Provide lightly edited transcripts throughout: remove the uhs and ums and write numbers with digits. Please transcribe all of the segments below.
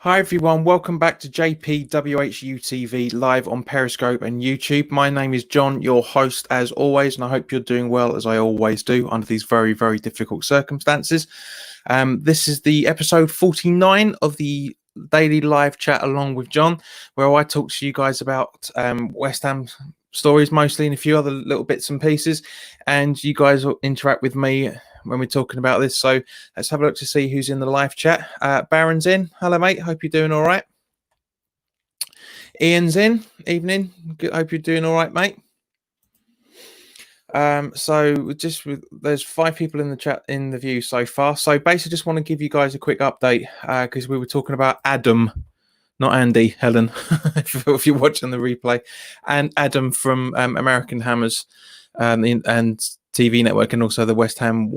Hi everyone, welcome back to WHU TV live on Periscope and YouTube. My name is John, your host as always, and I hope you're doing well as I always do under these very, very difficult circumstances. This is the episode 49 of the daily live chat along with John, where I talk to you guys about West Ham stories mostly and a few other little bits and pieces, and you guys will interact with me when we're talking about this. So let's have a look to see who's in the live chat. Baron's in. Hello, mate. Hope you're doing all right. Ian's in. Evening. Good. Hope you're doing all right, mate. There's 5 people in the chat in the view so far. So basically, just want to give you guys a quick update because we were talking about Adam, not Andy, Helen, if you're watching the replay, and Adam from American Hammers and TV network, and also the West Ham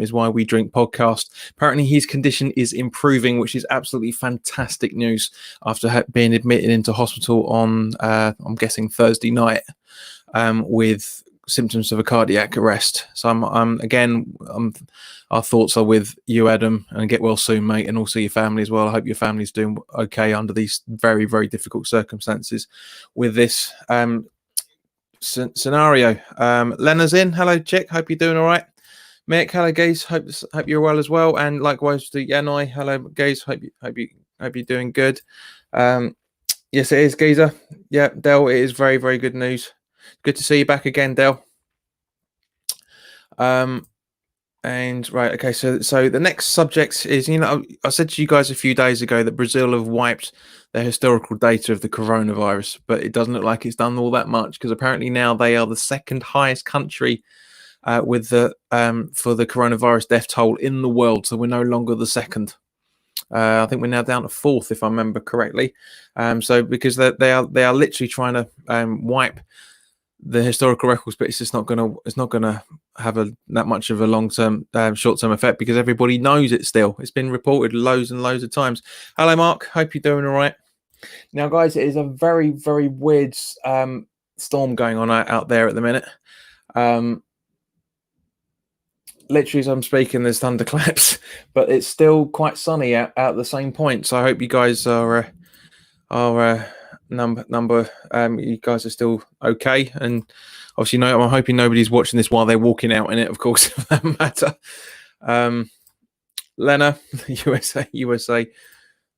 is Why We Drink podcast. Apparently his condition is improving, which is absolutely fantastic news after being admitted into hospital on I'm guessing Thursday night with symptoms of a cardiac arrest. So our thoughts are with you, Adam, and get well soon, mate, and also your family as well. I hope your family's doing okay under these very, very difficult circumstances with this scenario. Lena's in. Hello, chick. Hope you're doing all right. Mick, hello, guys. Hope you're well as well. And likewise to Yanoi. Hello, guys. Hope you're doing good. Yes, it is, Geezer. Yeah, Del. It is very, very good news. Good to see you back again, Del. And right, okay. So the next subject is, I said to you guys a few days ago that Brazil have wiped their historical data of the coronavirus, but it doesn't look like it's done all that much because apparently now they are the second highest country with the for the coronavirus death toll in the world. So we're no longer the second. I think we're now down to 4th, if I remember correctly. So because they are literally trying to wipe the historical records, but it's just not gonna have that much of a long-term short-term effect because everybody knows it still. It's been reported loads and loads of times. Hello, Mark. Hope you're doing all right. Now, guys, it is a very, very weird storm going on out there at the minute. Literally, as I'm speaking, there's thunderclaps, but it's still quite sunny out at the same point. So I hope you guys are you guys are still okay, and obviously I'm hoping nobody's watching this while they're walking out in it, of course, if that matter. Lena, USA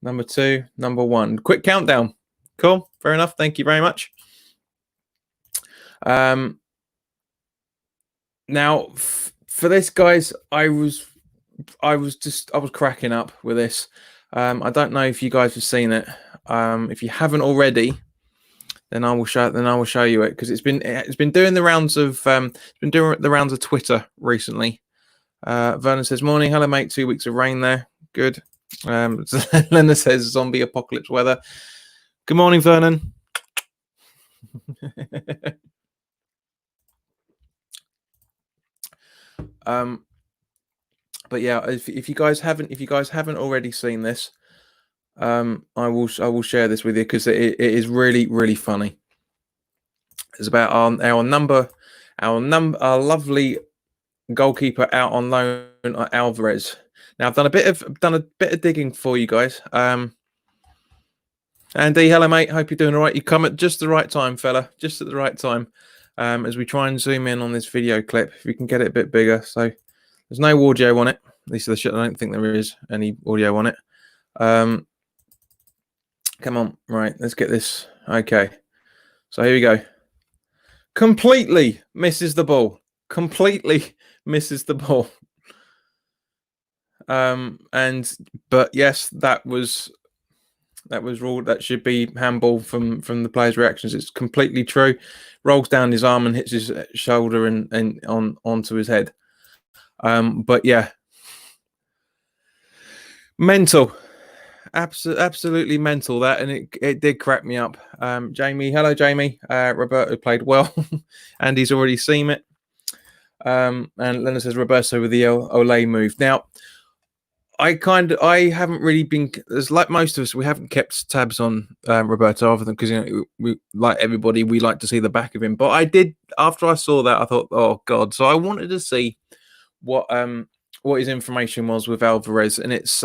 number 2, number 1, quick countdown. Cool, fair enough, thank you very much. Now for this, guys, I was cracking up with this. I don't know if you guys have seen it. If you haven't already, then I will show you it because it's been doing the rounds of Twitter recently. Vernon says, "Morning, hello mate. 2 weeks of rain there. Good." Lena says, "Zombie apocalypse weather." Good morning, Vernon. But yeah, if you guys haven't already seen this, I will share this with you because it is really, really funny. It's about our lovely goalkeeper out on loan, Alvarez. Now I've done a bit of digging for you guys. Andy, hello mate. Hope you're doing all right. You come at just the right time, fella. Just at the right time. As we try and zoom in on this video clip, if we can get it a bit bigger. So there's no audio on it. At least I don't think there is any audio on it. Come on, right, let's get this. Okay, so here we go. Completely misses the ball. But yes, that was ruled. That should be handball from the player's reactions. It's completely true. Rolls down his arm and hits his shoulder and onto his head. But yeah, mental. Absolutely mental that, and it did crack me up. Jamie, hello Jamie. Roberto played well, and he's already seen it. And Leonard says Roberto with the Olay move. Now, I haven't really been, as like most of us, we haven't kept tabs on Roberto other than because we like everybody, we like to see the back of him. But I did after I saw that, I thought, oh god. So I wanted to see what his information was with Alvarez, and it's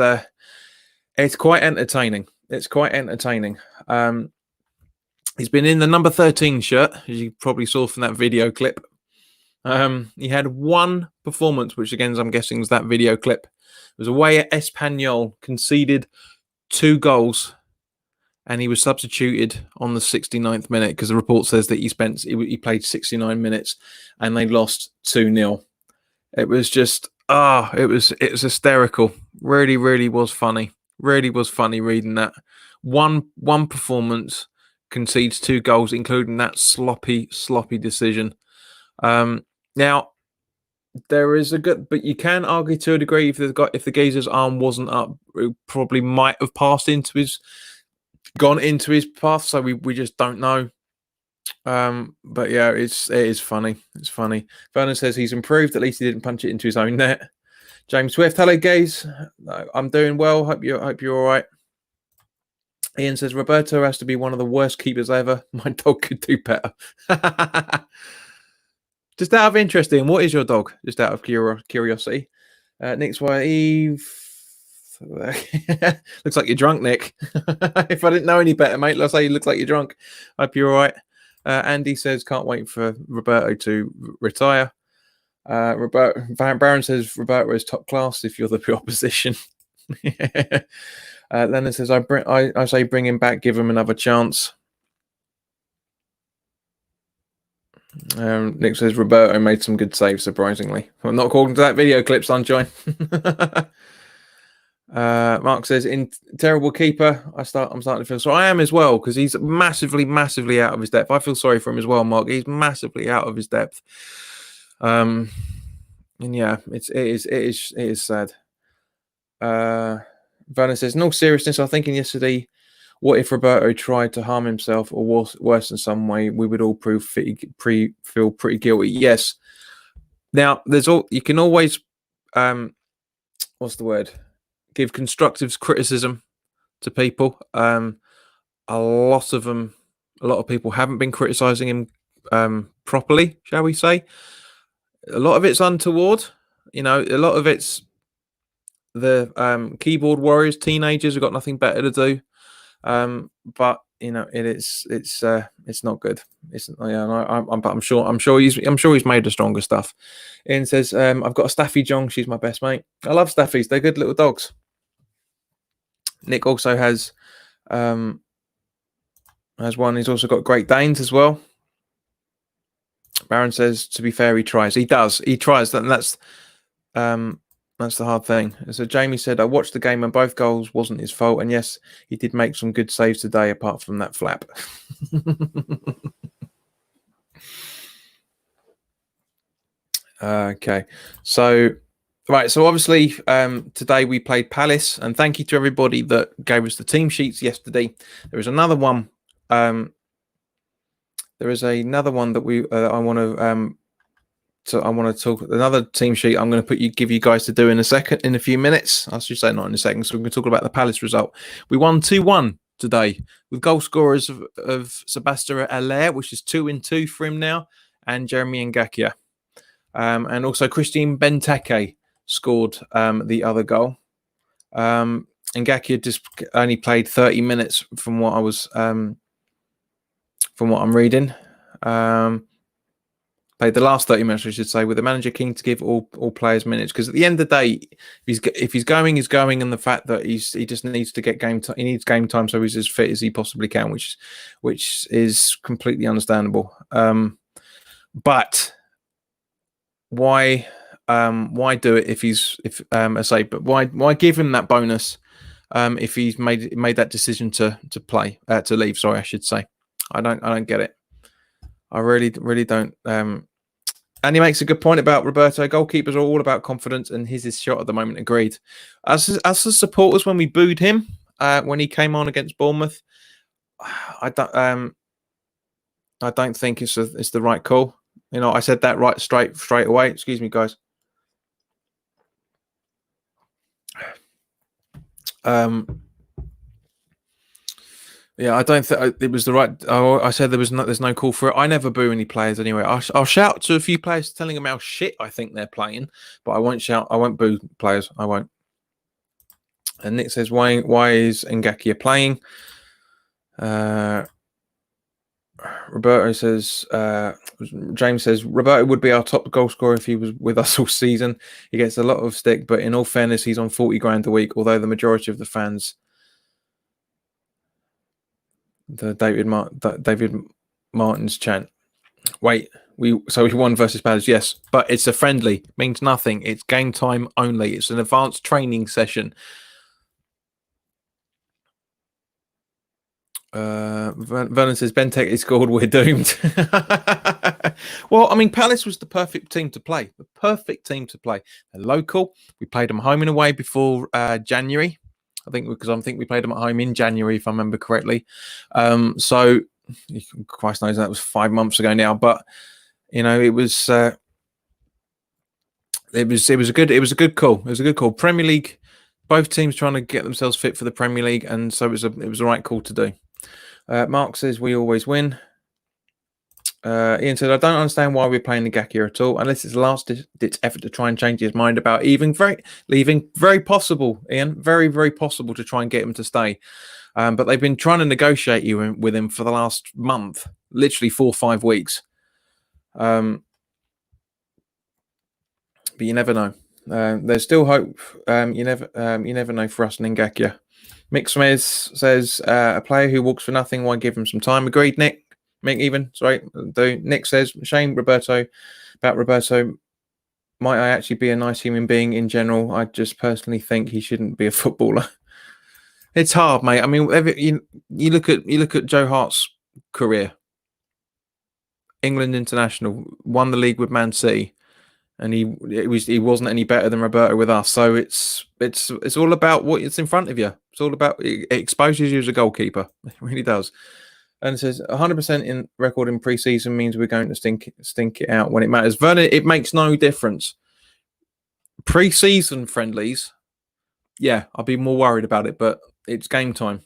quite entertaining. It's quite entertaining. He's been in the number 13 shirt, as you probably saw from that video clip. He had one performance, which again, I'm guessing is that video clip. It was away at Espanyol, conceded 2 goals, and he was substituted on the 69th minute because the report says that he played 69 minutes and they lost 2-0. It was just it was hysterical. Really, really was funny. Really was funny reading that. One performance, concedes 2 goals, including that sloppy decision. Now there is a good, but you can argue to a degree if the geezer's arm wasn't up, it probably might have gone into his path. So we just don't know. But yeah, it is funny. It's funny. Vernon says he's improved. At least he didn't punch it into his own net. James Swift, hello guys. I'm doing well. Hope you're all right. Ian says Roberto has to be one of the worst keepers ever. My dog could do better. Just out of interest, Ian, what is your dog? Just out of curiosity. Nick's wife Eve. Looks like you're drunk, Nick. If I didn't know any better, mate, let's say you look like you're drunk. Hope you're all right. Andy says can't wait for Roberto to retire. Baron says Roberto is top class if you're the opposition. Leonard says I say bring him back, give him another chance. Nick says Roberto made some good saves, surprisingly. Well, not according to that video clip, Sunshine. Mark says in terrible keeper. I'm starting to feel sorry. I am as well because he's massively out of his depth. I feel sorry for him as well, Mark. He's massively out of his depth. And yeah, it is sad. Vernon says, in all seriousness, I was thinking yesterday, what if Roberto tried to harm himself or worse in some way? We would all feel pretty guilty. Yes. Now, you can always, what's the word? Give constructive criticism to people. A lot of people haven't been criticizing him properly, shall we say. A lot of it's untoward. A lot of it's the keyboard warriors, teenagers who've got nothing better to do. But it's not good. I'm sure he's made the stronger stuff. Ian says, I've got a Staffy Jong. She's my best mate. I love Staffies. They're good little dogs. Nick also has one. He's also got Great Danes as well. Baron says, to be fair, he tries. He does. He tries. That's the hard thing. So Jamie said, I watched the game and both goals wasn't his fault. And yes, he did make some good saves today, apart from that flap. Okay. So, right. So obviously, today we played Palace, and thank you to everybody that gave us the team sheets yesterday. There is another one. There is another one that I want to. So I want to talk another team sheet. I'm going to give you guys to do in a few minutes. I should say not in a second. So we're going to talk about the Palace result. We won 2-1 today with goal scorers of Sebastian Allaire, which is 2-2 for him now, and Jeremy Ngakia. And also Christian Benteke scored the other goal. Ngakia just only played 30 minutes from what I'm reading. Played the last 30 minutes, I should say, with the manager keen to give all players minutes, because at the end of the day, if he's going, he's going, and the fact that he just needs to get game time. He needs game time, so he's as fit as he possibly can, which is completely understandable. But why do it but why give him that bonus if he's made that decision to leave? Sorry, I should say. I don't get it. I really don't. And he makes a good point about Roberto. Goalkeepers are all about confidence, and his shot at the moment. Agreed. As the supporters, when we booed him when he came on against Bournemouth, I don't think it's the right call. I said that right straight away. Excuse me, guys. Yeah, I don't think it was the right. I said there's no call for it. I never boo any players anyway. I'll shout to a few players telling them how shit I think they're playing, but I won't shout. I won't boo players. I won't. And Nick says, why is Ngakia playing? Roberto says, James says, Roberto would be our top goal scorer if he was with us all season. He gets a lot of stick, but in all fairness, he's on 40 grand a week, although the majority of the fans, the David Martin's chant. Wait, we won versus Palace, yes, but it's a friendly, means nothing. It's game time only. It's an advanced training session. Vernon says Benteke is scored, we're doomed. Well, I mean, Palace was the perfect team to play. The perfect team to play. They're local. We played them home and away before January. I think we played them at home in January, if I remember correctly. So Christ knows that was 5 months ago now. But you know, it was a good call. It was a good call. Premier League, both teams trying to get themselves fit for the Premier League, and so it was the right call to do. Mark says we always win. Ian said, I don't understand why we're playing the Ngakia at all, unless it's last-ditch effort to try and change his mind about leaving. Very possible, Ian. Very, very possible to try and get him to stay. But they've been trying to negotiate with him for the last month, literally 4 or 5 weeks. But you never know. There's still hope. You never know for us and Ngakia. Mick Smith says, a player who walks for nothing, why give him some time? Agreed, Nick. Mick even, sorry. Nick says, shame Roberto. Might I actually be a nice human being in general? I just personally think he shouldn't be a footballer. It's hard, mate. I mean, you look at Joe Hart's career. England international, won the league with Man City, and he wasn't any better than Roberto with us. So it's all about what's in front of you. It's all about, it exposes you as a goalkeeper. It really does. And it says 100% in record in pre-season means we're going to stink it out when it matters. Vernon, it makes no difference. Pre-season friendlies, yeah, I'll be more worried about it, but it's game time.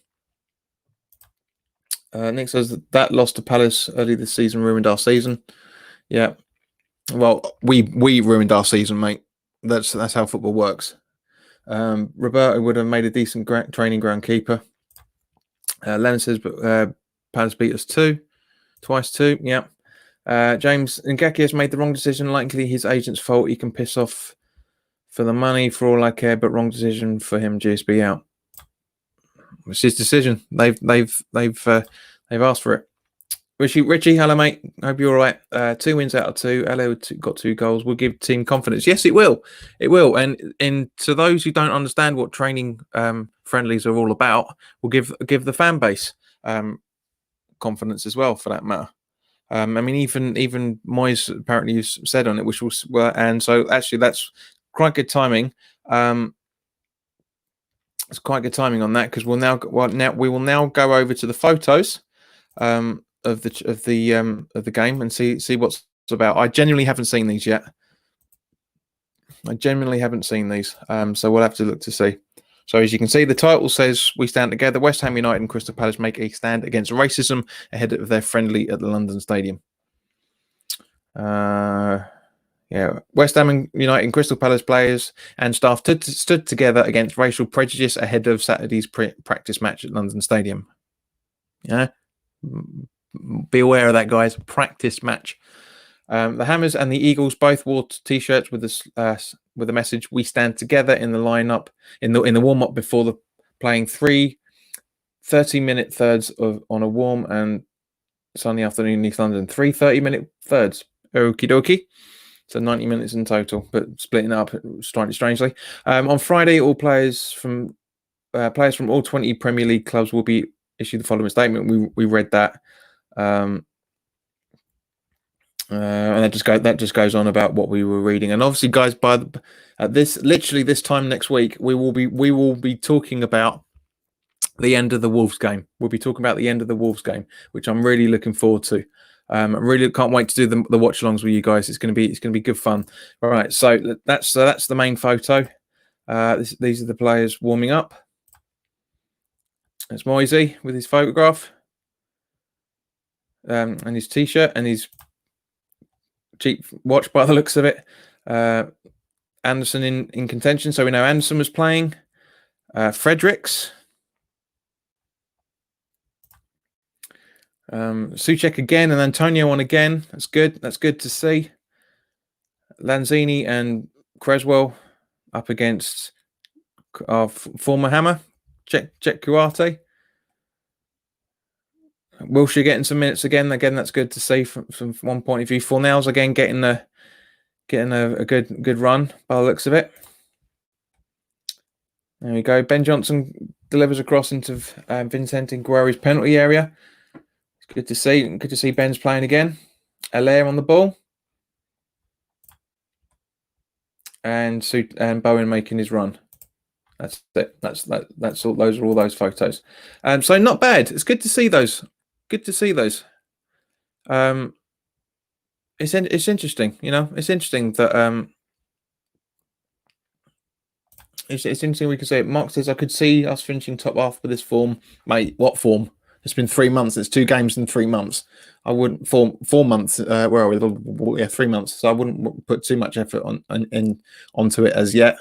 Nick says that loss to Palace early this season ruined our season. Yeah, well, we ruined our season, mate. That's how football works. Roberto would have made a decent training ground keeper. Lennon says, but Palace beat us twice. Yeah. James Ngakia has made the wrong decision. Likely his agent's fault. He can piss off for the money for all I care, but wrong decision for him. GSB out. It's his decision. They've asked for it. Richie, hello mate. Hope you're all right. 2 wins out of 2. LA got 2 goals. Will give team confidence. Yes, it will. It will. And to those who don't understand what training friendlies are all about, will give the fan base confidence as well, for that matter. I mean, even Moyes apparently said on it, which was and so actually that's quite good timing. It's quite good timing on that, because we will now go over to the photos of the game and see what's about. I genuinely haven't seen these yet. So we'll have to look to see. So as you can see, the title says we stand together. West Ham United and Crystal Palace make a stand against racism ahead of their friendly at the London Stadium. Yeah, West Ham United and Crystal Palace players and staff stood together against racial prejudice ahead of Saturday's practice match at London Stadium. Yeah, be aware of that, guys. Practice match. The Hammers and the Eagles both wore T-shirts with the message "We stand together" in the lineup in the warm up before the playing 3 30-minute thirds on a warm and sunny afternoon in East London. 3 30-minute thirds. Okie dokie. So 90 minutes in total, but splitting it up slightly strangely. On Friday, all players from all 20 Premier League clubs will be issued the following statement. We read that. And that just goes on about what we were reading. And obviously, guys, this time next week, we will be talking about the end of the Wolves game. We'll be talking about the end of the Wolves game, which I'm really looking forward to. I really can't wait to do the watch alongs with you guys. It's going to be good fun. All right, so that's the main photo. These are the players warming up. It's Moisey with his photograph and his T-shirt and his cheap watch by the looks of it. Anderson in contention, so we know Anderson was playing. Fredericks. Suchek again and Antonio on again. That's good. That's good to see. Lanzini and Creswell up against our former hammer, Jack Kuarte. Wilshire getting some minutes again. Again, that's good to see from one point of view. Fornell's again getting a good run by the looks of it. There we go. Ben Johnson delivers across into Vincent Guerri's penalty area. It's good to see. Good to see Ben's playing again. Allaire on the ball. And Bowen making his run. That's it. That's all. Those are all those photos. So not bad. It's good to see those. Good to see those. It's interesting. You know, it's interesting that it's interesting we can say it. Mark says I could see us finishing top half with this form, mate. What form? It's been 3 months. It's 2 games in 3 months. I wouldn't 4 months. Where are we? Yeah, 3 months. So I wouldn't put too much effort onto it as yet.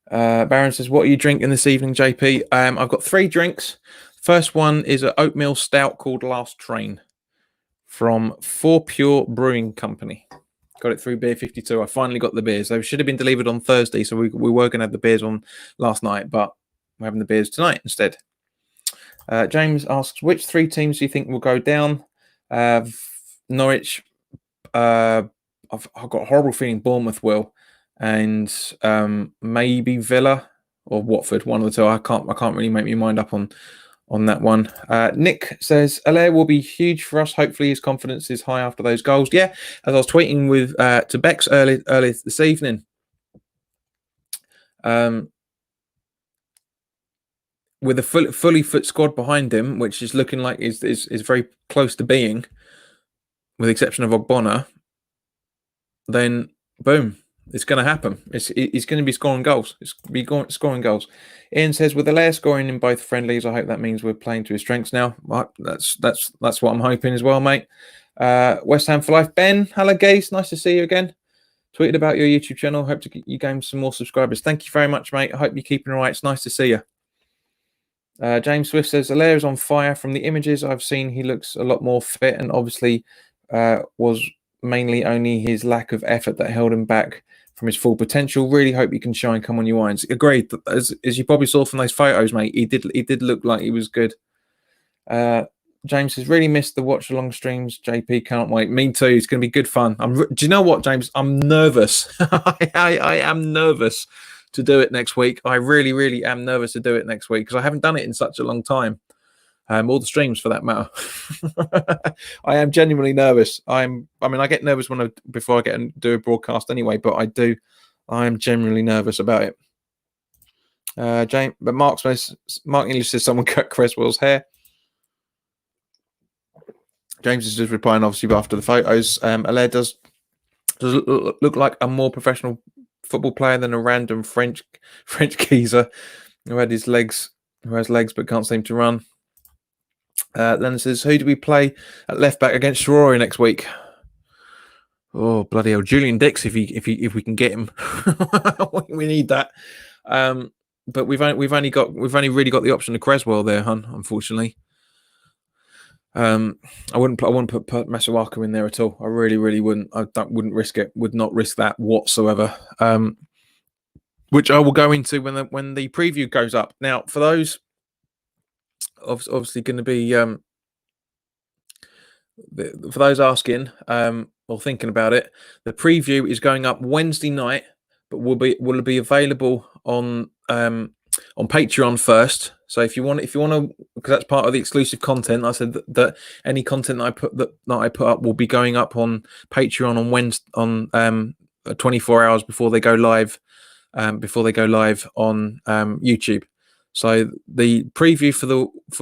Baron says, "What are you drinking this evening, JP?" I've got 3 drinks. First one is an oatmeal stout called Last Train from 4 Pure Brewing Company. Got it through Beer 52. I finally got the beers. They should have been delivered on Thursday, so we were going to have the beers on last night, but we're having the beers tonight instead. James asks, which 3 teams do you think will go down? Norwich. I've got a horrible feeling Bournemouth will, and maybe Villa or Watford. One of the 2. I can't really make my mind up on that one. Nick says Allaire will be huge for us. Hopefully his confidence is high after those goals. Yeah, as I was tweeting with to Bex early this evening. With a fully fit squad behind him, which is looking like is very close to being, with the exception of Ogbonna, then boom, it's going to happen. He's going to be scoring goals. Scoring goals. Ian says, with Allaire scoring in both friendlies, I hope that means we're playing to his strengths now. Well, that's what I'm hoping as well, mate. West Ham for life. Ben, hello, Gaze. Nice to see you again. Tweeted about your YouTube channel. Hope to get you gain some more subscribers. Thank you very much, mate. I hope you're keeping all right. It's nice to see you. James Swift says Allaire is on fire. From the images I've seen, he looks a lot more fit, and obviously was mainly only his lack of effort that held him back from his full potential. Really hope he can shine. Come on, you irons. Agreed. As you probably saw from those photos, mate, he did look like he was good. James has really missed the watch along streams. JP, can't wait. Me too. It's going to be good fun. Do you know what, James? I'm nervous. I am nervous to do it next week. I really, really am nervous to do it next week because I haven't done it in such a long time. All the streams for that matter. I am genuinely nervous. I get nervous before I get and do a broadcast anyway, but I am genuinely nervous about it. But Mark English says someone cut Creswell's hair. James is just replying obviously after the photos. Allaire does look like a more professional football player than a random French geezer who has legs but can't seem to run. Then it says, who do we play at left back against Shrewsbury next week? Oh, bloody hell, Julian Dix if we can get him. We need that. But we've only really got the option of Creswell there, unfortunately. I wouldn't put Masuaku in there at all. I really wouldn't. Wouldn't risk it. Would not risk that whatsoever. Which I will go into when the preview goes up. Now, for those obviously going to be for those asking or thinking about it, the preview is going up Wednesday night, but will be available on Patreon first. So if you want to, because that's part of the exclusive content. I said that any content that I put up will be going up on Patreon on Wednesday on 24 hours before they go live. Before they go live on YouTube. So the preview for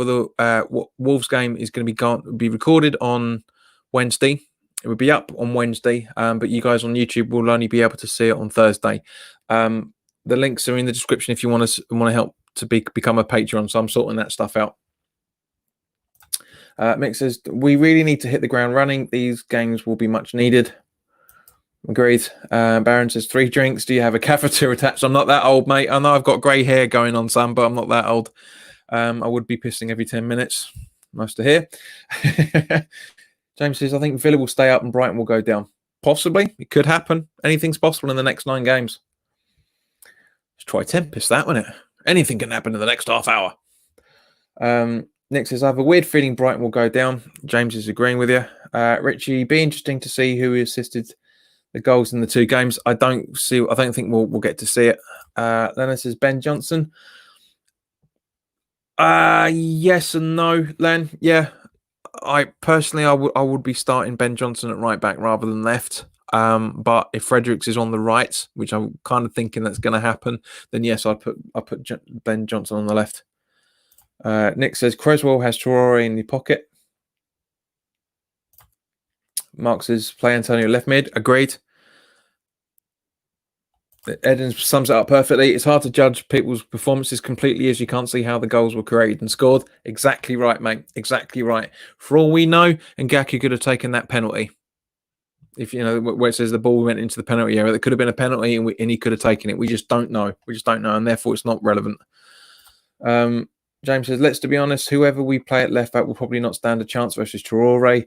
the Wolves game is going to be recorded on Wednesday. It will be up on Wednesday, but you guys on YouTube will only be able to see it on Thursday. The links are in the description if you want to help to become a Patreon. So I'm sorting that stuff out. Mick says we really need to hit the ground running. These games will be much needed. Agreed. Baron says 3 drinks. Do you have a catheter attached? I'm not that old, mate. I know I've got grey hair going on, Sam, but I'm not that old. I would be pissing every 10 minutes. Nice to hear. James says, I think Villa will stay up and Brighton will go down. Possibly. It could happen. Anything's possible in the next 9 games. It's Troy Tempest, that, wasn't it? Anything can happen in the next half hour. Nick says, I have a weird feeling Brighton will go down. James is agreeing with you. Richie, be interesting to see who assisted the goals in the 2 games. I don't think we'll get to see it. Then it says Ben Johnson. Yes and no, Len. Yeah, I personally, I would be starting Ben Johnson at right back rather than left. But if Fredericks is on the right, which I'm kind of thinking that's going to happen, then yes, I'll put Ben Johnson on the left. Nick says Creswell has Traore in the pocket. Mark says play Antonio left mid. Agreed. Eden sums it up perfectly. It's hard to judge people's performances completely as you can't see how the goals were created and scored. Exactly right, mate. Exactly right. For all we know, Ngaku could have taken that penalty. If you know where it says the ball went into the penalty area, that could have been a penalty, and he could have taken it. We just don't know. We just don't know, and therefore it's not relevant. James says, let's to be honest, whoever we play at left back will probably not stand a chance versus Traore.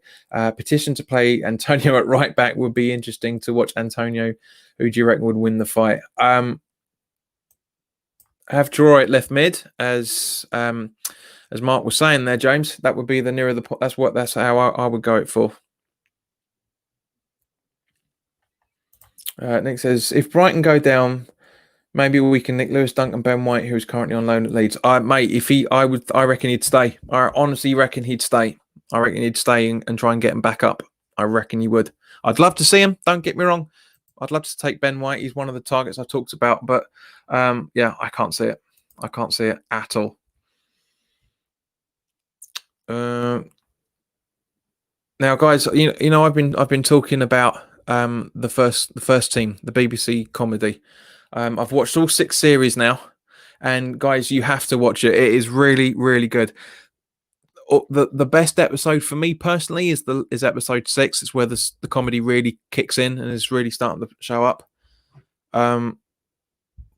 Petition to play Antonio at right back would be interesting to watch. Antonio, who do you reckon would win the fight? Have Traore at left mid, as Mark was saying there, James. That would be the nearer the. That's how I would go it for. Nick says, if Brighton go down, maybe we can nick Lewis Dunk and Ben White, who's currently on loan at Leeds. Mate, I reckon he'd stay. I honestly reckon he'd stay. I reckon he'd stay and try and get him back up. I reckon he would. I'd love to see him. Don't get me wrong. I'd love to take Ben White. He's one of the targets I talked about, but yeah, I can't see it. I can't see it at all. Now, guys, you know, I've been talking about the first team, the BBC comedy. I've watched all 6 series now, and guys, you have to watch it. It is really, really good. The best episode for me personally is episode 6. It's where the comedy really kicks in and is really starting to show up.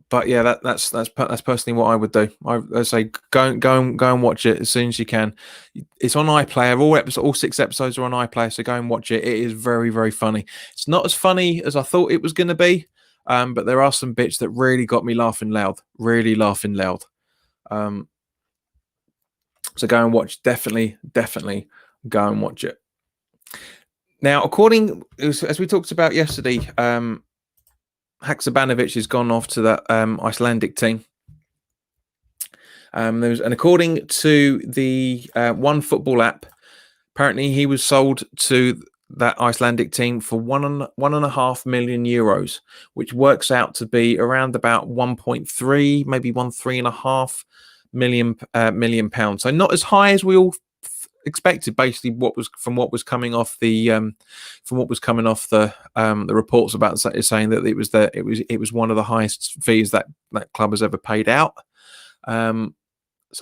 But yeah, that's personally what I would do. I say go and watch it as soon as you can. It's on iPlayer. All 6 episodes are on iPlayer, so go and watch it. It is very, very funny. It's not as funny as I thought it was going to be. But there are some bits that really got me laughing loud. Really laughing loud. So go and watch. Definitely go and watch it. Now, as we talked about yesterday, Haksabanovic has gone off to that Icelandic team. According to the One Football app, apparently he was sold to that Icelandic team for €1.5 million, which works out to be around about 1.3, maybe 1.35 million pounds. So not as high as we all expected. Basically, what was coming off the reports about saying that it was one of the highest fees that club has ever paid out. So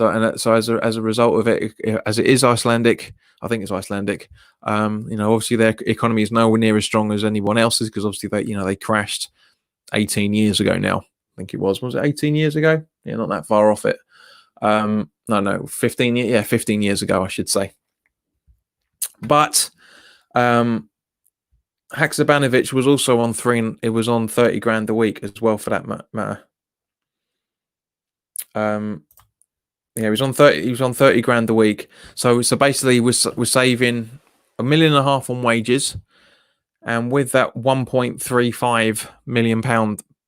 as a result of it, as it is Icelandic, I think it's Icelandic. Obviously their economy is nowhere near as strong as anyone else's because obviously they crashed 18 years ago now. I think it was it 18 years ago? Yeah, not that far off it. No, 15 years. Yeah, 15 years ago, I should say. But Haksabanovic was also on 30 grand a week as well, for that matter. Yeah, he was on 30 grand a week. So basically we're saving £1.5 million on wages, and with that £1.35 million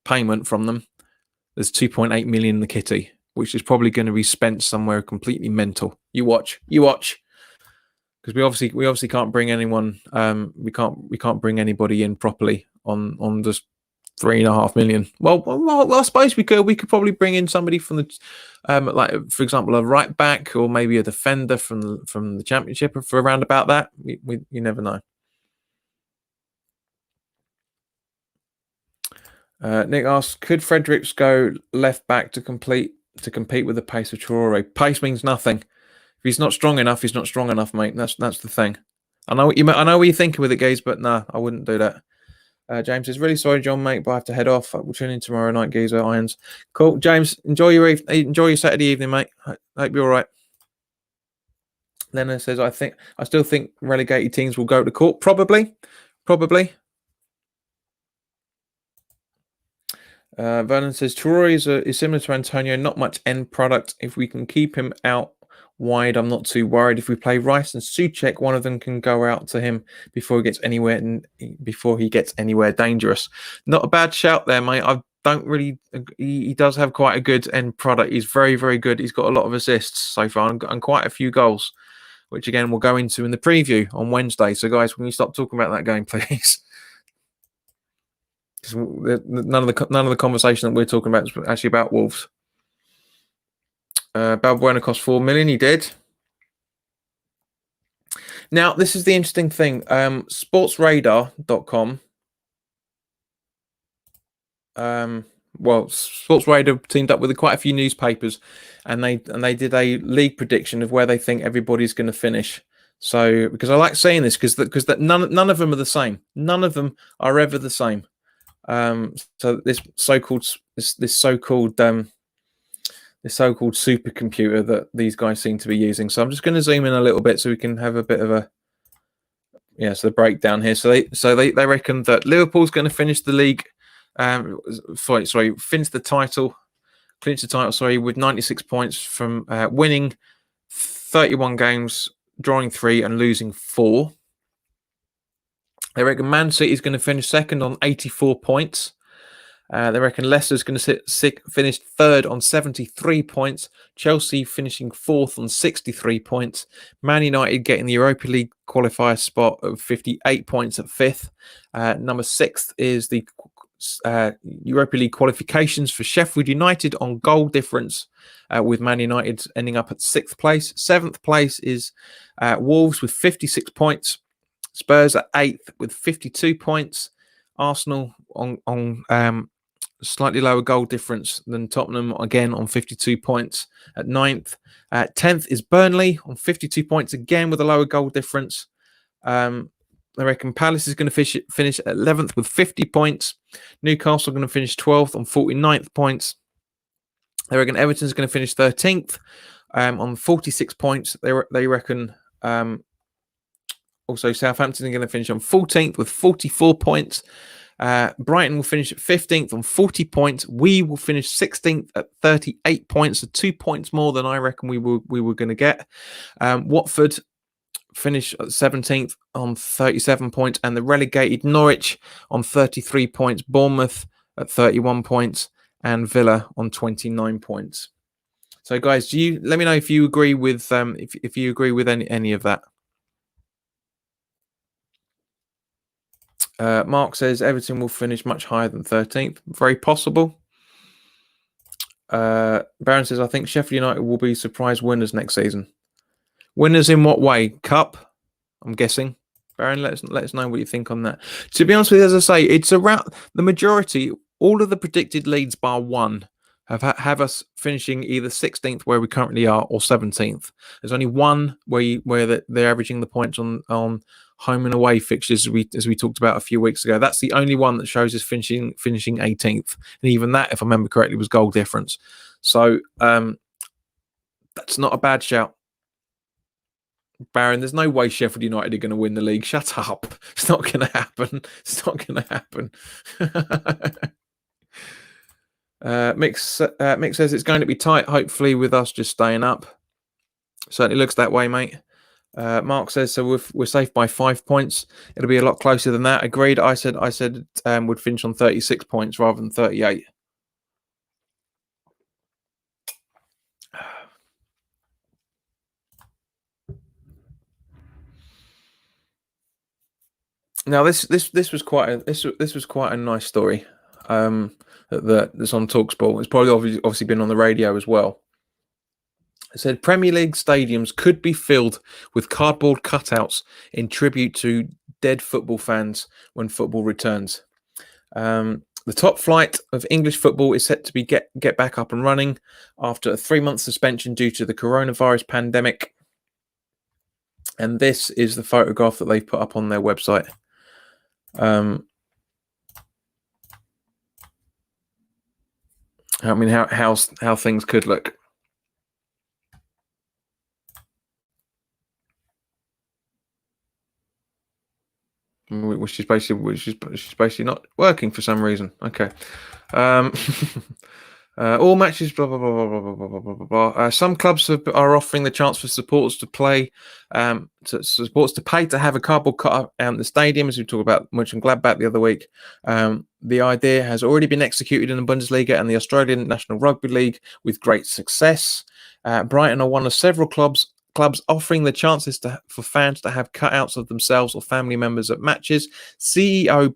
payment from them, there's 2.8 million in the kitty, which is probably going to be spent somewhere completely mental. You watch. Because we obviously can't bring anyone. We can't bring anybody in properly on just 3.5 million. Well, I suppose we could. We could probably bring in somebody from the, like for example, a right back or maybe a defender from the Championship for around about that. You never know. Nick asks, could Fredericks go left back to compete with the pace of Traore? Pace means nothing. If he's not strong enough, he's not strong enough, mate. That's the thing. I know what you're thinking with it, guys, but no, I wouldn't do that. James says, really sorry, John, mate, but I have to head off. We'll tune in tomorrow night, Geezer Irons. Cool. James, enjoy your Saturday evening, mate. I hope you're all right. Leonard says, I still think relegated teams will go to court. Probably. Vernon says, Troy is similar to Antonio, not much end product. If we can keep him out wide, I'm not too worried. If we play Rice and Souček, one of them can go out to him before he gets anywhere dangerous. Not a bad shout there, mate. I don't really. He does have quite a good end product. He's very, very good. He's got a lot of assists so far and quite a few goals, which again we'll go into in the preview on Wednesday. So, guys, when you stop talking about that game, please. None of the conversation that we're talking about is actually about Wolves. Balbuena cost $4 million. He did. Now, this is the interesting thing. Sportsradar.com. Sportsradar teamed up with quite a few newspapers, and they did a league prediction of where they think everybody's going to finish. So, because I like saying this, because none of them are the same. None of them are ever the same. So this so-called supercomputer that these guys seem to be using. So I'm just going to zoom in a little bit so we can have a bit of a the breakdown here. So they reckon that Liverpool's going to finish the league, clinch the title, with 96 points from winning 31 games, drawing 3 and losing 4. They reckon Man City is going to finish second on 84 points. They reckon Leicester's going to finish third on 73 points. Chelsea finishing fourth on 63 points. Man United getting the Europa League qualifier spot of 58 points at fifth. Number 6th is the Europa League qualifications for Sheffield United on goal difference, with Man United ending up at 6th place. 7th place is Wolves with 56 points. Spurs at 8th with 52 points. Arsenal on slightly lower goal difference than Tottenham, again on 52 points at 9th. 10th is Burnley on 52 points, again with a lower goal difference. I reckon Palace is going to finish at 11th with 50 points. Newcastle are going to finish 12th on 49th points. They reckon Everton's going to finish 13th on 46 points. They reckon also Southampton are going to finish on 14th with 44 points. Brighton will finish at 15th on 40 points. We will finish 16th at 38 points, so 2 points more than I reckon we were going to get. Watford finish at 17th on 37 points, and the relegated Norwich on 33 points. Bournemouth at 31 points, and Villa on 29 points. So, guys, let me know if you agree with if you agree with any of that. Mark says Everton will finish much higher than 13th. Very possible. Baron says, I think Sheffield United will be surprise winners next season. Winners in what way? Cup, I'm guessing. Baron, let us know what you think on that. To be honest with you, as I say, it's around the majority. All of the predicted leads bar one have us finishing either 16th, where we currently are, or 17th. There's only one where they're averaging the points on home and away fixtures, as we talked about a few weeks ago. That's the only one that shows us finishing 18th, and even that, if I remember correctly, was goal difference. So that's not a bad shout, Baron. There's no way Sheffield United are going to win the league. Shut up. It's not going to happen. It's not going to happen. Mick says it's going to be tight, hopefully, with us just staying up. Certainly looks that way, mate. Mark says, so we're safe by 5 points. It'll be a lot closer than that. Agreed. I said would finish on 36 points rather than 38. Now this was quite a nice story. That's on TalkSport. It's probably obviously been on the radio as well. It said Premier League stadiums could be filled with cardboard cutouts in tribute to dead football fans when football returns. The top flight of English football is set to be get back up and running after a 3-month suspension due to the coronavirus pandemic. And this is the photograph that they've put up on their website. I mean, how things could look. Which is basically not working for some reason. Okay. Um, all matches, blah blah blah blah blah blah blah blah blah. Some clubs are offering the chance for supporters to play, supporters to pay to have a cardboard cut out in the stadium, as we talked about Mönchengladbach the other week. The idea has already been executed in the Bundesliga and the Australian National Rugby League with great success. Brighton are one of several clubs offering the chances for fans to have cutouts of themselves or family members at matches. CEO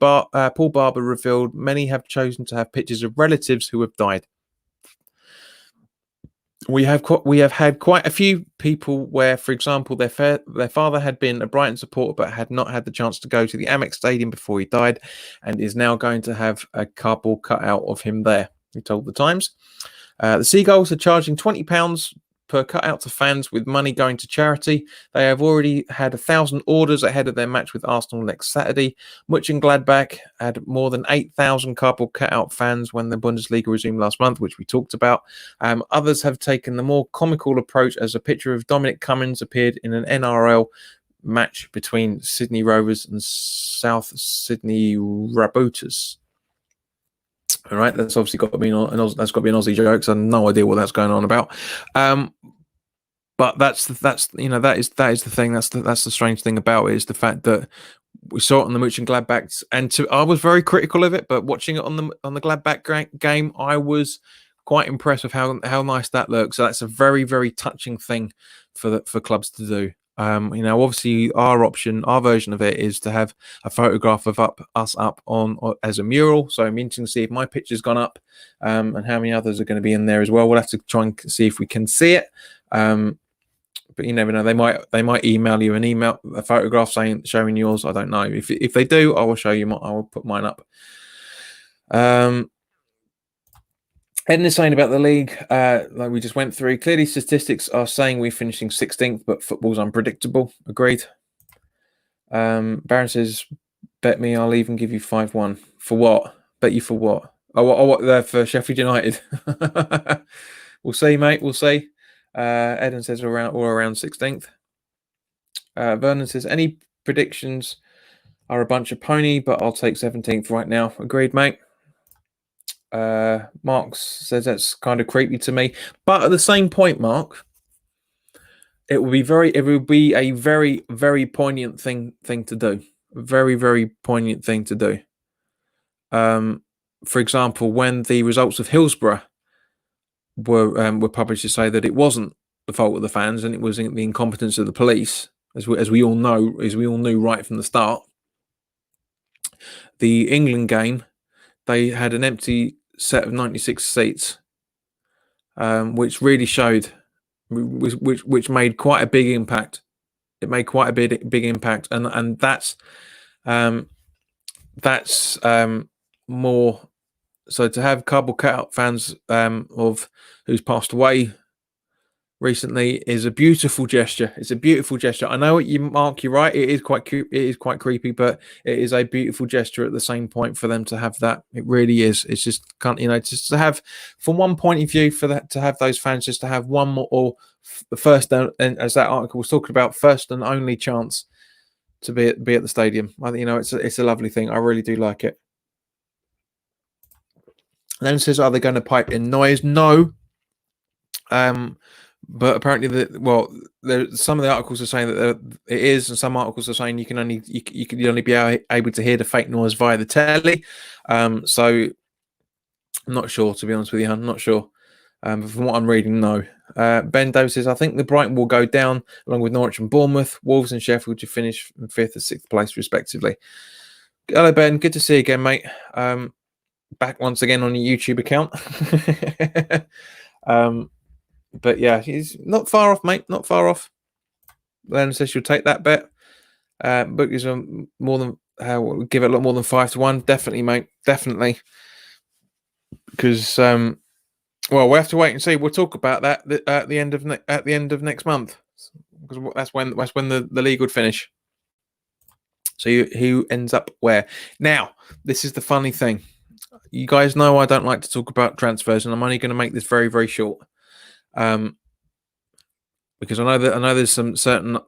Paul Barber revealed many have chosen to have pictures of relatives who have died. We have had quite a few people where, for example, their father had been a Brighton supporter but had not had the chance to go to the Amex Stadium before he died, and is now going to have a cardboard cutout of him there. He told the Times. The Seagulls are charging £20 per cutout to fans, with money going to charity. They have already had 1,000 orders ahead of their match with Arsenal next Saturday. Mönchengladbach had more than 8,000 cardboard cutout fans when the Bundesliga resumed last month, which we talked about. Others have taken the more comical approach, as a picture of Dominic Cummings appeared in an NRL match between Sydney Rovers and South Sydney Rabbitohs. All right, that's obviously got to be that's got to be an Aussie joke. So I have no idea what that's going on about. But that's that is the thing. That's the strange thing about it, is the fact that we saw it on the Mönchengladbach, and I was very critical of it. But watching it on the Gladbach game, I was quite impressed with how nice that looks. So that's a very, very touching thing for clubs to do. Obviously, our version of it is to have a photograph of us up on as a mural. So I'm interested to see if my picture's gone up, and how many others are going to be in there as well. We'll have to try and see if we can see it. But you never know. They might email you a photograph showing yours. I don't know. If they do, I will show you. I will put mine up. Eden is saying about the league, like we just went through, clearly statistics are saying we're finishing 16th, but football's unpredictable. Agreed. Baron says, bet me, I'll even give you 5-1. For what? Bet you for what? What for Sheffield United? We'll see, mate. We'll see. Eden says all around 16th. Vernon says, any predictions are a bunch of pony, but I'll take 17th right now. Agreed, mate. Mark says that's kind of creepy to me, but at the same point, Mark, it will be a very, very poignant thing to do. Very, very poignant thing to do. For example, when the results of Hillsborough were published to say that it wasn't the fault of the fans and it was the incompetence of the police, as we all knew right from the start. The England game, they had an empty set of 96 seats, which really showed, which made quite a big impact. It made quite a big impact, and that's more. So to have cardboard cutout fans of who's passed away recently is a beautiful gesture. It's a beautiful gesture. I know what Mark. You're right. It is quite creepy, but it is a beautiful gesture at the same point for them to have that. It really is. It's just just to have, from one point of view, for that to have those fans just to have one more, or the first, and as that article was talking about, first and only chance to be at the stadium. It's a lovely thing. I really do like it. Then says, are they going to pipe in noise? No. But apparently, some of the articles are saying that it is, and some articles are saying you can only be able to hear the fake noise via the telly. So I'm not sure, to be honest with you. I'm not sure. But from what I'm reading, no. Ben Davis says, I think the Brighton will go down along with Norwich and Bournemouth. Wolves and Sheffield to finish in 5th and 6th place, respectively. Hello, Ben. Good to see you again, mate. Back once again on your YouTube account. But yeah, he's not far off, mate. Not far off. Len says she'll take that bet. Book is more than give it a lot more than 5-1. Definitely, mate. Definitely. Because we'll have to wait and see. We'll talk about that at the end of next month, because that's when the league would finish. So who ends up where? Now, this is the funny thing. You guys know I don't like to talk about transfers, and I'm only going to make this very, very short. Because I know there's some certain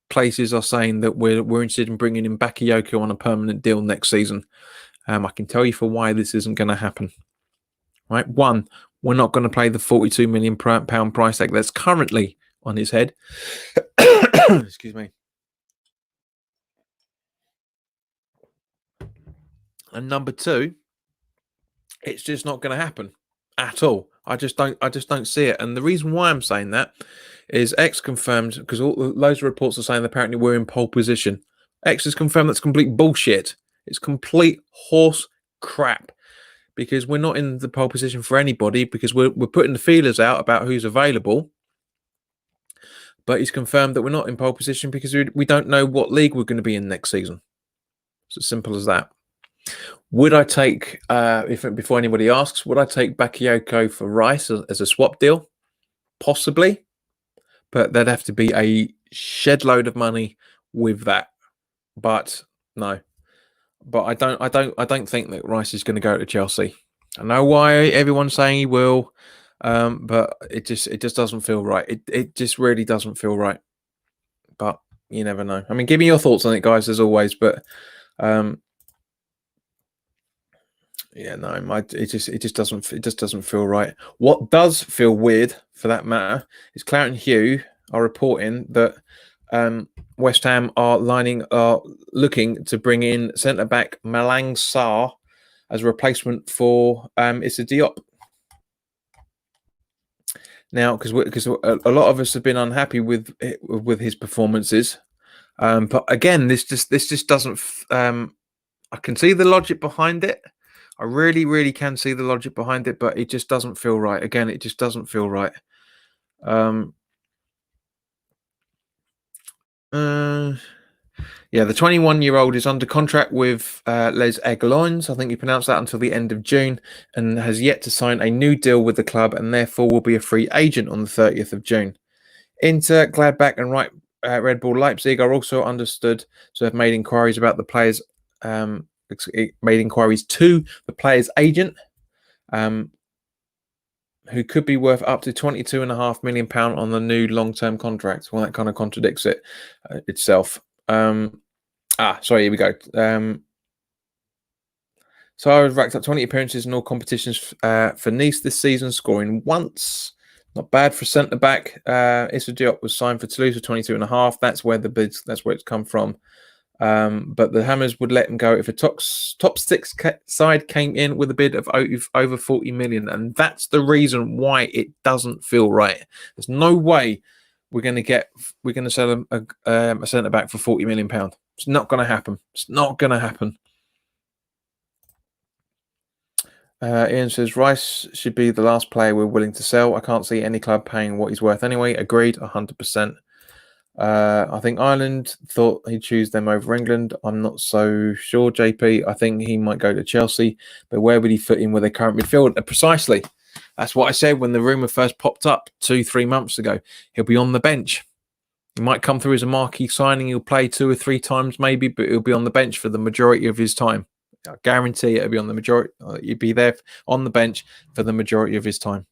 places are saying that we're interested in bringing in Bakayoko on a permanent deal next season. I can tell you for why this isn't going to happen. Right, one, we're not going to pay the £42 million price tag that's currently on his head. Excuse me. And number two, it's just not going to happen at all. I just don't see it. And the reason why I'm saying that is X confirmed, because loads of reports are saying apparently we're in pole position. X has confirmed that's complete bullshit. It's complete horse crap, because we're not in the pole position for anybody, because we're putting the feelers out about who's available. But he's confirmed that we're not in pole position because we don't know what league we're going to be in next season. It's as simple as that. Would I take, before anybody asks, would I take Bakayoko for Rice as a swap deal? Possibly, but there'd have to be a shed load of money with that. But no, but I don't think that Rice is going to go to Chelsea. I know why everyone's saying he will, but it just doesn't feel right. It just really doesn't feel right. But you never know. I mean, give me your thoughts on it, guys, as always. But yeah, no, it just doesn't feel right. What does feel weird, for that matter, is Claret and WHU are reporting that West Ham are looking to bring in centre back Malang Sarr as a replacement for Issa Diop. Now, because a lot of us have been unhappy with his performances, but again, this just doesn't. I can see the logic behind it. I really, really can see the logic behind it, but it just doesn't feel right. Again, it just doesn't feel right. Yeah, the 21-year-old is under contract with Les Aiglons, I think you pronounce that, until the end of June, and has yet to sign a new deal with the club, and therefore will be a free agent on the 30th of June. Inter, Gladbach, and Red Bull Leipzig are also understood to have made inquiries about the players. Made inquiries to the player's agent, who could be worth up to £22.5 million on the new long-term contract. Well, that kind of contradicts itself. Sorry, here we go. So I racked up 20 appearances in all competitions for Nice this season, scoring once. Not bad for centre back. Issa Diop was signed for Toulouse for 22.5. That's where it's come from. But the Hammers would let him go if a top six side came in with a bid of over 40 million, and that's the reason why it doesn't feel right. There's no way we're going to sell a centre back for 40 million pound. It's not going to happen. It's not going to happen. Ian says Rice should be the last player we're willing to sell. I can't see any club paying what he's worth anyway. Agreed, 100%. I think Ireland thought he'd choose them over England. I'm not so sure, JP. I think he might go to Chelsea, but where would he fit in with their current midfield? Precisely. That's what I said when the rumour first popped up 2-3 months ago. He'll be on the bench. He might come through as a marquee signing. He'll play 2 or 3 times maybe, but he'll be on the bench for the majority of his time. I guarantee it'll be on the majority. He'd be there on the bench for the majority of his time.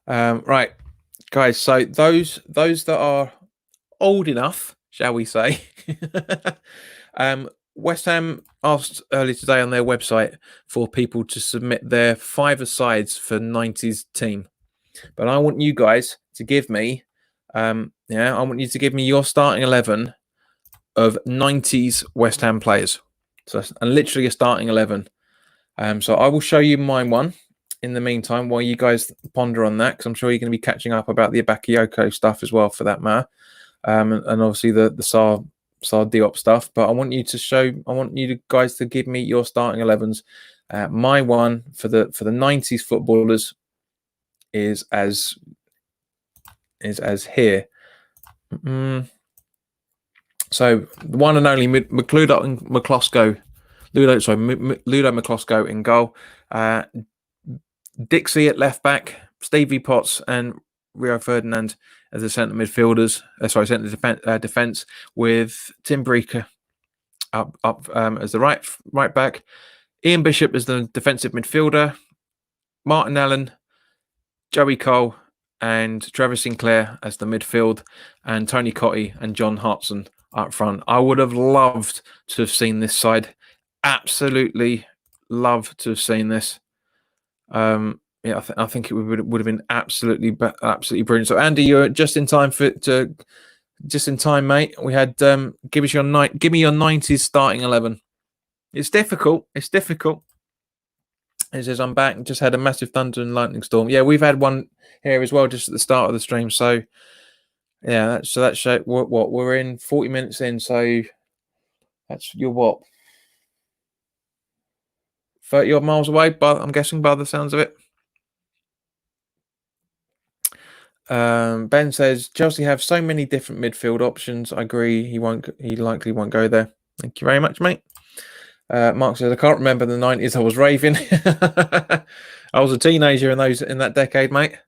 Right. Guys, so those that are old enough, shall we say, West Ham asked earlier today on their website for people to submit their 5-a-sides for 90s team. But I want you guys to give me, I want you to give me your starting 11 of 90s West Ham players. So, and literally a starting 11. So I will show you my one in the meantime, while you guys ponder on that, because I'm sure you're going to be catching up about the Bakayoko stuff as well, for that matter, and obviously the Sarr Diop stuff. But I want you guys to give me your starting 11s. My one for the 90s footballers is as here. So the one and only Ludo McCloskey in goal. Dixie at left back, Stevie Potts and Rio Ferdinand as the centre midfielders. Centre defence with Tim Breaker up as the right back. Ian Bishop as the defensive midfielder. Martin Allen, Joey Cole, and Trevor Sinclair as the midfield, and Tony Cottee and John Hartson up front. I would have loved to have seen this side. Absolutely love to have seen this. Yeah, I think it would have been absolutely brilliant. So Andy, you're just in time mate. We had give me your 90s starting 11. It's difficult. It says I'm back. Just had a massive thunder and lightning storm. Yeah, we've had one here as well, just at the start of the stream. So yeah, that's what we're in 40 minutes in. So that's your what 30 odd miles away, but I'm guessing by the sounds of it. Ben says Chelsea have so many different midfield options. I agree. He likely won't go there. Thank you very much, mate. Mark says I can't remember the 90s. I was raving. I was a teenager in that decade, mate.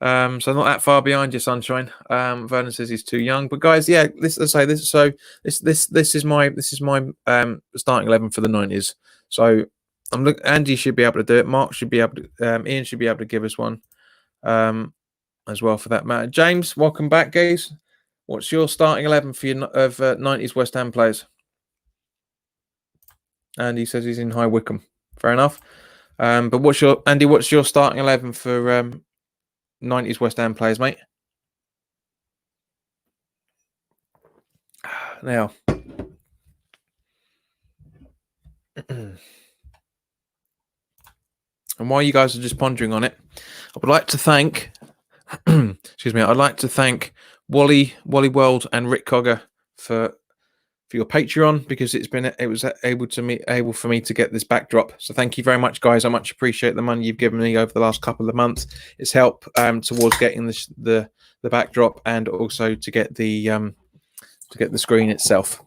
So not that far behind you, sunshine. Vernon says he's too young, but guys, yeah, this is my starting 11 for the 90s. So Andy should be able to do it. Mark should be able to. Ian should be able to give us one. As well for that matter. James, welcome back, guys. What's your starting 11 for your 90s West Ham players? And he says he's in High Wycombe. Fair enough. But what's your starting 11 for 90s West Ham players, mate? Now, and while you guys are just pondering on it, I would like to thank excuse me, I'd like to thank Wally World and Rick Cogger for your Patreon, because it was able for me to get this backdrop. So thank you very much, guys. I much appreciate the money you've given me over the last couple of months. It's helped towards getting the backdrop, and also to get the screen itself.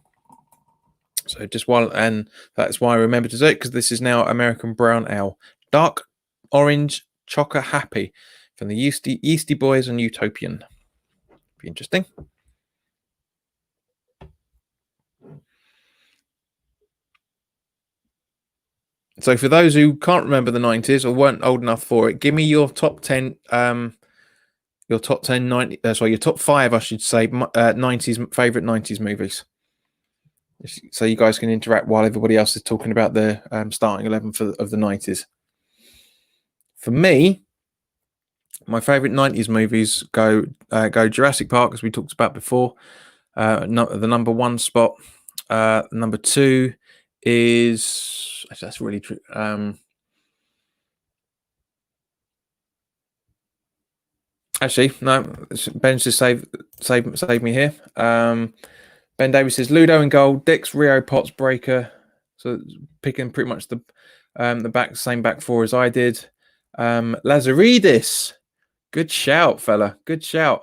So and that's why I remember to do it, because this is now American Brown Ale, dark orange chocolate happy from the Yeasty Boys and Utopian. Be interesting. So for those who can't remember the 90s or weren't old enough for it, give me your top 10 your top 5, I should say, 90s favorite 90s movies. So you guys can interact while everybody else is talking about their starting 11 of the 90s. For me, my favorite 90s movies go Jurassic Park, as we talked about before. The number 1 spot. Number 2 is that's really true. Actually, no. Ben's just save me here. Ben Davis says Ludo and goal, Dix, Rio, Potts, Breaker. So picking pretty much the same back four as I did. Lazaridis, good shout, fella. Good shout.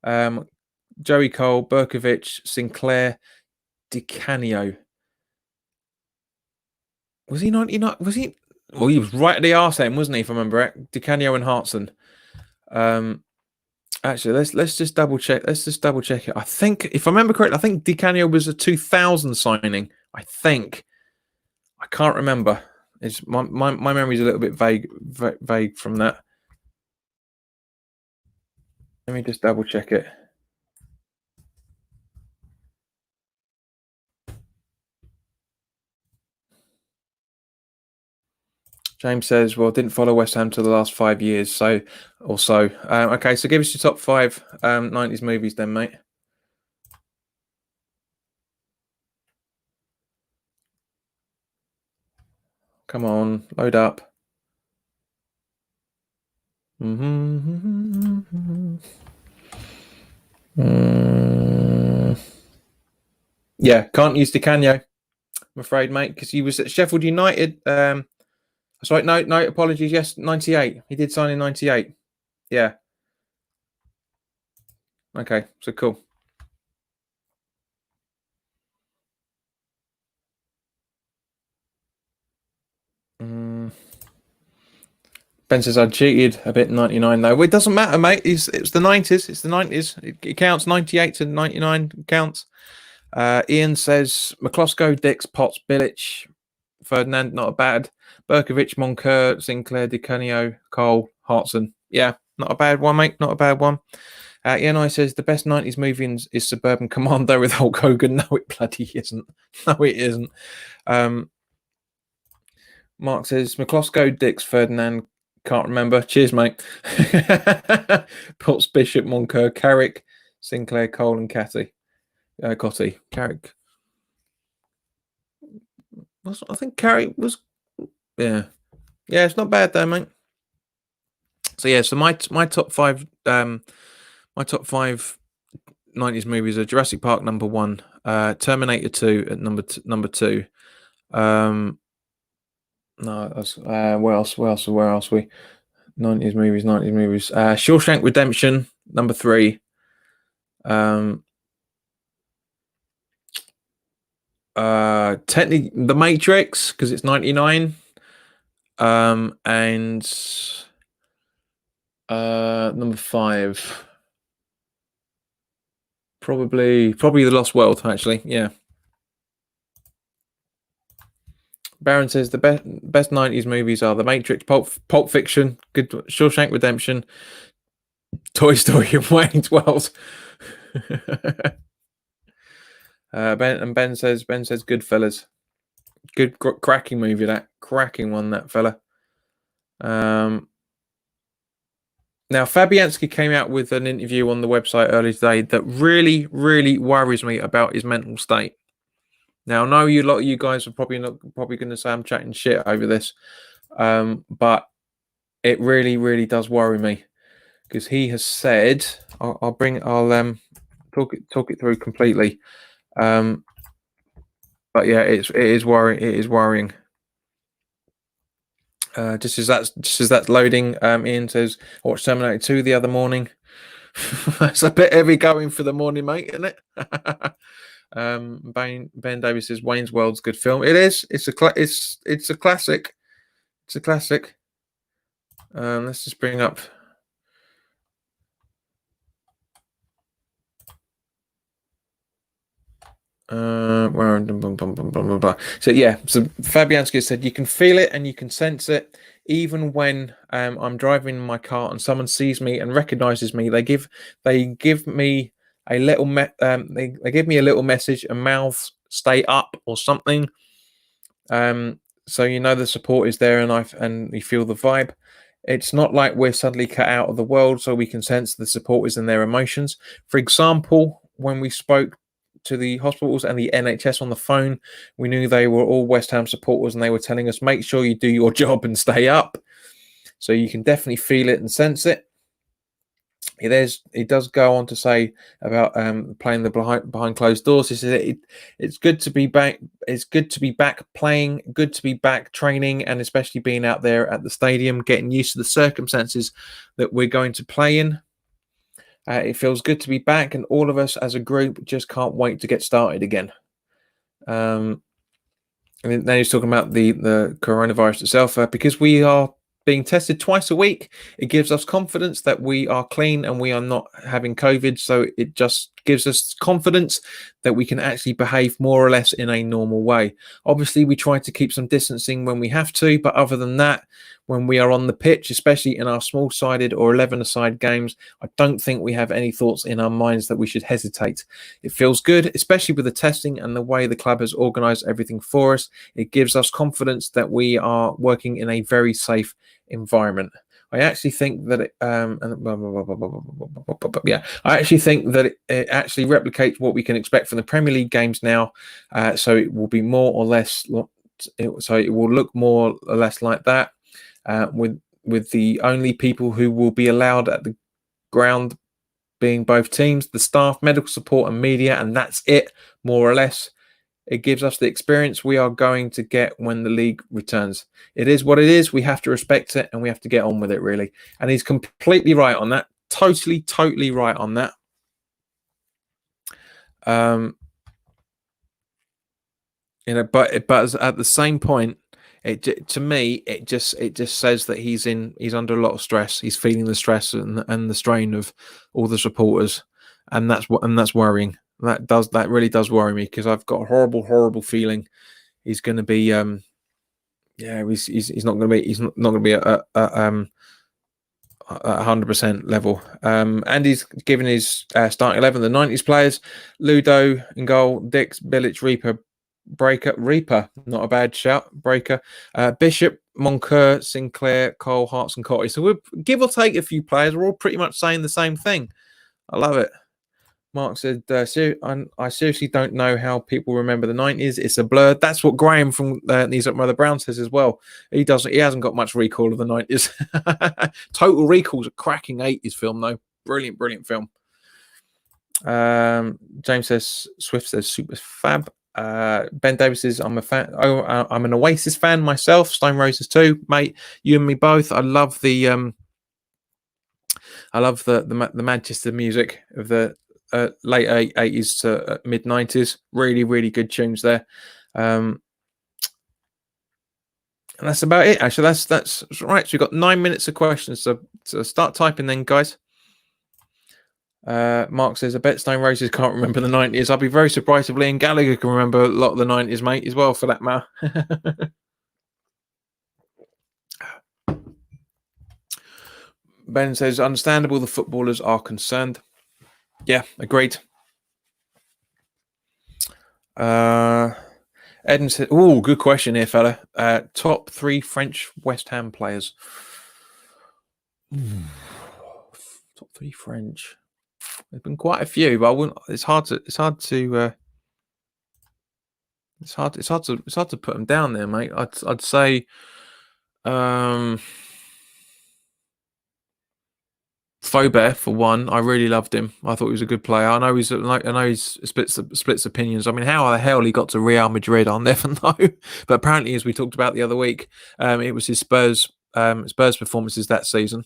Joey Cole, Berkovic, Sinclair, Di Canio. Was he 99? Was he? Well, he was right at the arse end, wasn't he? If I remember it, Di Canio and Hartson. Actually, let's just double check. Let's just double check it. I think, if I remember correctly, I think Di Canio was a 2000 signing. I think. I can't remember. It's my memory's a little bit vague from that. Let me just double check it. James says, well, didn't follow West Ham to the last 5 years, so or so. Okay, so give us your top 5 90s movies then, mate. Come on, load up. Yeah, can't use Di Canio, I'm afraid, mate, because he was at Sheffield United. Sorry, no, apologies. Yes, 98. He did sign in 98. Yeah. Okay, so cool. Ben says I cheated a bit in 99 though. Well, it doesn't matter, mate. It's the 90s. It's the 90s. It counts. 98 to 99 counts. Ian says McCloskey, Dix, Potts, Bilic, Ferdinand, not a bad. Berkovic, Moncur, Sinclair, Di Canio, Cole, Hartson. Yeah, not a bad one, mate. Not a bad one. Yanai says the best 90s movie is Suburban Commando with Hulk Hogan. No, it bloody isn't. No, it isn't. Mark says McCloskey, Dix, Ferdinand. Can't remember. Cheers, mate. Potts, Bishop, Moncur, Carrick, Sinclair, Cole, and Catty. Cotty. Carrick. I think Carrick was. Yeah. Yeah, it's not bad though, mate. So yeah, so my top five my top five 90s movies are Jurassic Park number 1, Terminator 2 at number 2. No, that's where else we 90s movies. Shawshank Redemption number 3. Technically The Matrix because it's 99. And number 5. Probably The Lost World, actually. Yeah. Baron says the best 90s movies are The Matrix, Pulp Fiction, good Shawshank Redemption, Toy Story, and Wayne's World. Ben says Goodfellas. Good cracking movie, that. Cracking one, that fella. Now Fabianski came out with an interview on the website earlier today that really, really worries me about his mental state. Now I know a lot of you guys are probably going to say I'm chatting shit over this, but it really, really does worry me because he has said I'll talk it through completely. But yeah, it is worrying. It is worrying. Just as that's loading, Ian says I watched Terminator 2 the other morning. That's a bit heavy going for the morning, mate, isn't it? Ben Davis says Wayne's World's a good film. It is. It's a classic. It's a classic. Let's just bring up. So yeah, so Fabianski said you can feel it and you can sense it even when I'm driving my car and someone sees me and recognizes me. They give me a little they give me a little message and mouths stay up or something. So you know the support is there and you feel the vibe. It's not like we're suddenly cut out of the world, so we can sense the support is in their emotions. For example, when we spoke to the hospitals and the NHS on the phone, we knew they were all West Ham supporters and they were telling us, make sure you do your job and stay up. So you can definitely feel it and sense it. He does go on to say about playing the behind closed doors. He says it's good to be back. It's good to be back playing, good to be back training, and especially being out there at the stadium, getting used to the circumstances that we're going to play in. It feels good to be back, and all of us as a group just can't wait to get started again. And then he's talking about the coronavirus itself, because we are being tested twice a week. It gives us confidence that we are clean and we are not having COVID. So it just gives us confidence that we can actually behave more or less in a normal way. Obviously, we try to keep some distancing when we have to, but other than that, when we are on the pitch, especially in our small-sided or 11-a-side games, I don't think we have any thoughts in our minds that we should hesitate. It feels good, especially with the testing and the way the club has organised everything for us. It gives us confidence that we are working in a very safe environment. I actually think that I actually think that it actually replicates what we can expect from the Premier League games now. So it will be more or less. So it will look more or less like that. With the only people who will be allowed at the ground being both teams, the staff, medical support, and media, and that's it, more or less. It gives us the experience we are going to get when the league returns. It is what it is. We have to respect it and we have to get on with it, really. And he's completely right on that. Totally right on that. But at the same point, to me, it just says that he's under a lot of stress. He's feeling the stress and the strain of all the supporters, and that's worrying. That really does worry me, because I've got a horrible feeling he's going to be he's not going to be at 100% level. And he's given his starting 11, the 90s players: Ludo in goal, Dix, Bilic, Reaper, not a bad shout, Breaker, Bishop, Moncur, Sinclair, Cole, Hearts and Cotty. So we're, give or take a few players, we're all pretty much saying the same thing. I love it. Mark said, I seriously don't know how people remember the 90s. It's a blur. That's what Graham from Knees Up Mother Brown says as well. He hasn't got much recall of the 90s. Total Recall's a cracking 80s film, though. Brilliant film. James says, Swift says, super fab. Ben Davis says, I'm a fan. I'm an Oasis fan myself. Stone Roses too, mate. You and me both. I love the Manchester music of the late 80s to mid 90s. Really good tunes there. And that's about it. Actually, that's right. So we've got 9 minutes of questions. So start typing then, guys. Mark says, I bet Stone Roses can't remember the 90s. I'll be very surprised if Liam Gallagher can remember a lot of the 90s, mate, as well, for that matter. Ben says, understandable, the footballers are concerned. Yeah, agreed. Eden said, oh, good question here, fella. Top 3 French West Ham players. Top 3 French. There's been quite a few, but I wouldn't. It's hard to put them down there, mate. I'd say, Faubert for one. I really loved him. I thought he was a good player. I know he's splits opinions. I mean, how the hell he got to Real Madrid, I'll never know. But apparently, as we talked about the other week, it was his Spurs performances that season.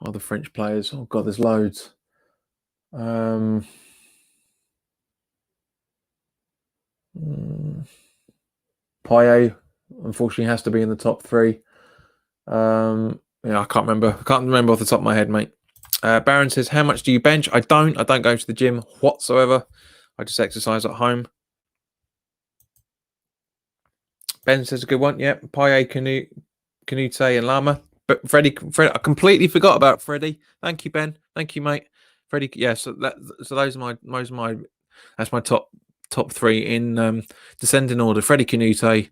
Other French players. Oh god, there's loads. Payet, unfortunately, has to be in the top 3. I can't remember. I can't remember off the top of my head, mate. Baron says, how much do you bench? I don't go to the gym whatsoever. I just exercise at home. Ben says, a good one. Yeah, Payet, Canute, and Lama. But Freddie, I completely forgot about Freddie. Thank you, Ben. Thank you, mate. Freddie, yeah. So those are my that's my top 3 in descending order: Freddie, Canute,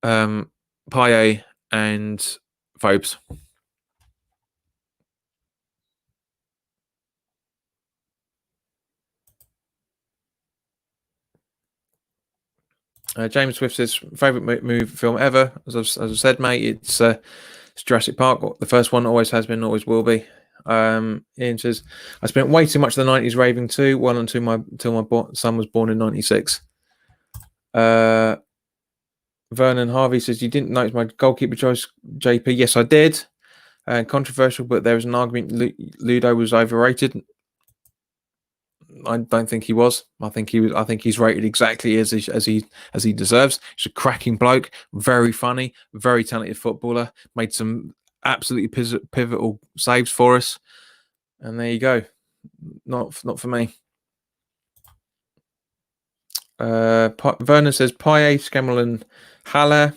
Payet, and Phobes. James Swift says, favorite movie film ever. As I've said, mate, it's Jurassic Park. The first one, always has been, always will be. Ian says, I spent way too much of the 90s raving too, well until my son was born in 96. Vernon Harvey says, you didn't notice my goalkeeper choice, JP? Yes, I did. Controversial, but there was an argument Ludo was overrated. I don't think he was. I think he's rated exactly as he deserves. He's a cracking bloke, very funny, very talented footballer. Made some absolutely pivotal saves for us, and there you go. Not for me. Vernon says Payet, Skemmel, and Haller.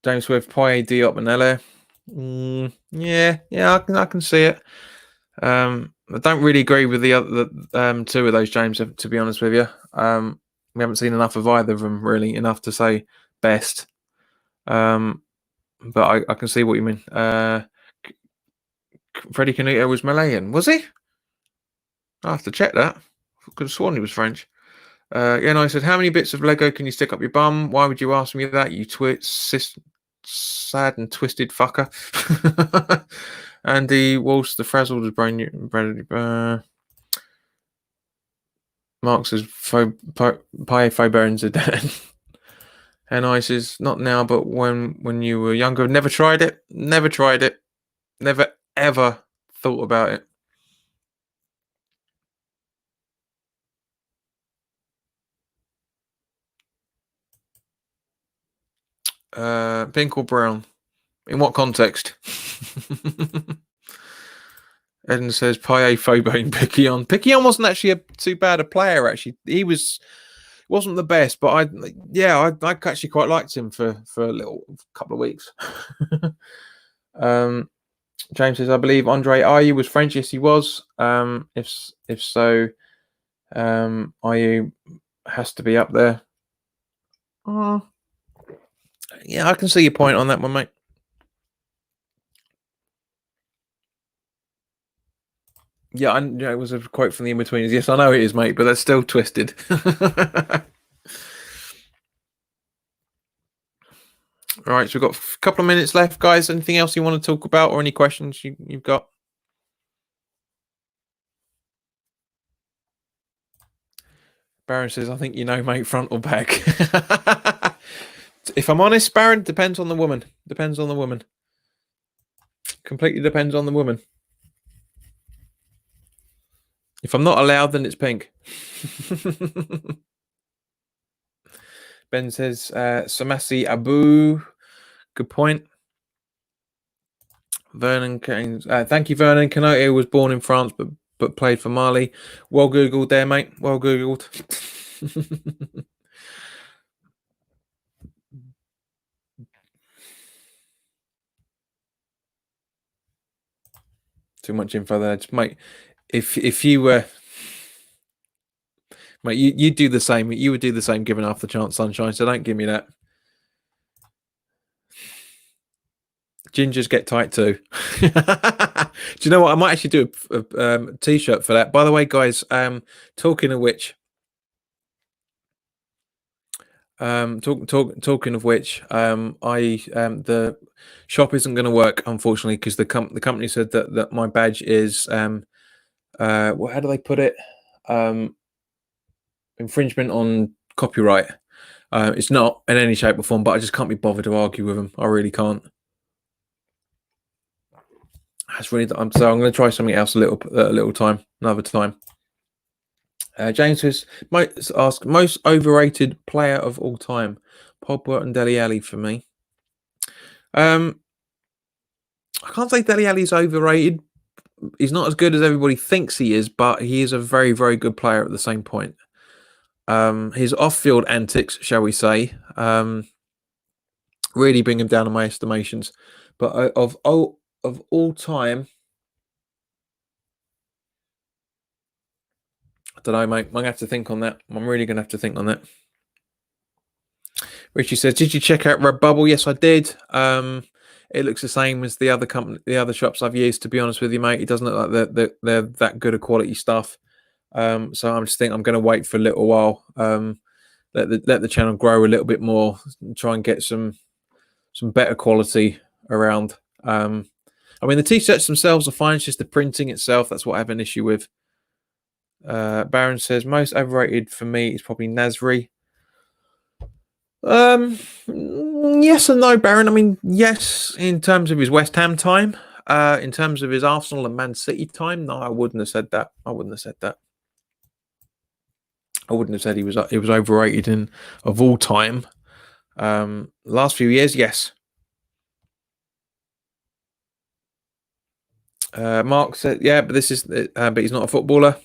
James Swift, Payet, Diop, and Eller. Yeah, I can see it. I don't really agree with the other 2 of those, James, to be honest with you. We haven't seen enough of either of them, really, enough to say best. But I can see what you mean. Freddie Canute was Malayan, was he? I have to check that. I could have sworn he was French. And I said, how many bits of Lego can you stick up your bum? Why would you ask me that, you sad and twisted fucker? Andy Walsh, the frazzled is brain. Mark says, Pie Faberins are dead. And I says, not now, but when you were younger. Never tried it. Never ever thought about it. Pink or brown? In what context? Eden says Paye, Fobo, Piquion. Piquion wasn't actually too bad a player. Actually, he wasn't the best, but I actually quite liked him for a little couple of weeks. James says, I believe Andre Ayew was French. Yes, he was. If so, Ayew has to be up there. Yeah, I can see your point on that one, mate. Yeah, it was a quote from the In-Betweeners. Yes, I know it is, mate, but that's still twisted. All right, so we've got a couple of minutes left, guys. Anything else you want to talk about or any questions you've got? Baron says, I think you know, mate, front or back. If I'm honest, Baron, depends on the woman. Depends on the woman. Completely depends on the woman. If I'm not allowed, then it's pink. Ben says, Samasi Abu. Good point. Vernon Keynes. Thank you, Vernon. Canote was born in France, but played for Mali. Well googled there, mate. Well googled. Too much info there, just, mate. If you were, mate, you'd do the same. You would do the same, given half the chance, Sunshine. So don't give me that. Gingers get tight too. Do you know what? I might actually do a t-shirt for that. By the way, guys, talking of which, talking of which, the shop isn't going to work, unfortunately, because the company said that my badge is how do they put it? Infringement on copyright. It's not in any shape or form, but I just can't be bothered to argue with them. I really can't. That's really. So I'm going to try something else a little time, another time. James says, might ask most overrated player of all time. Pogba and Dele Alli for me. I can't say Dele Alli's overrated. He's not as good as everybody thinks he is, but he is a very, very good player at the same point. His off-field antics, shall we say, really bring him down in my estimations. But of all time, I don't know, mate. I'm gonna have to think on that. I'm really gonna have to think on that. Richie says, "Did you check out Redbubble?" Yes, I did. It looks the same as the other shops I've used. To be honest with you, mate, it doesn't look like they're that good of quality stuff. So I'm just thinking I'm going to wait for a little while. Let the channel grow a little bit more. Try and get some better quality around. I mean, the t-shirts themselves are fine. It's just the printing itself that's what I have an issue with. Baron says most overrated for me is probably Nasri. Yes and no, Baron. I mean, yes, in terms of his West Ham time. In terms of his Arsenal and Man City time, no, I wouldn't have said that. I wouldn't have said he was overrated in of all time. Last few years, yes. Mark said, yeah, but this is, but he's not a footballer.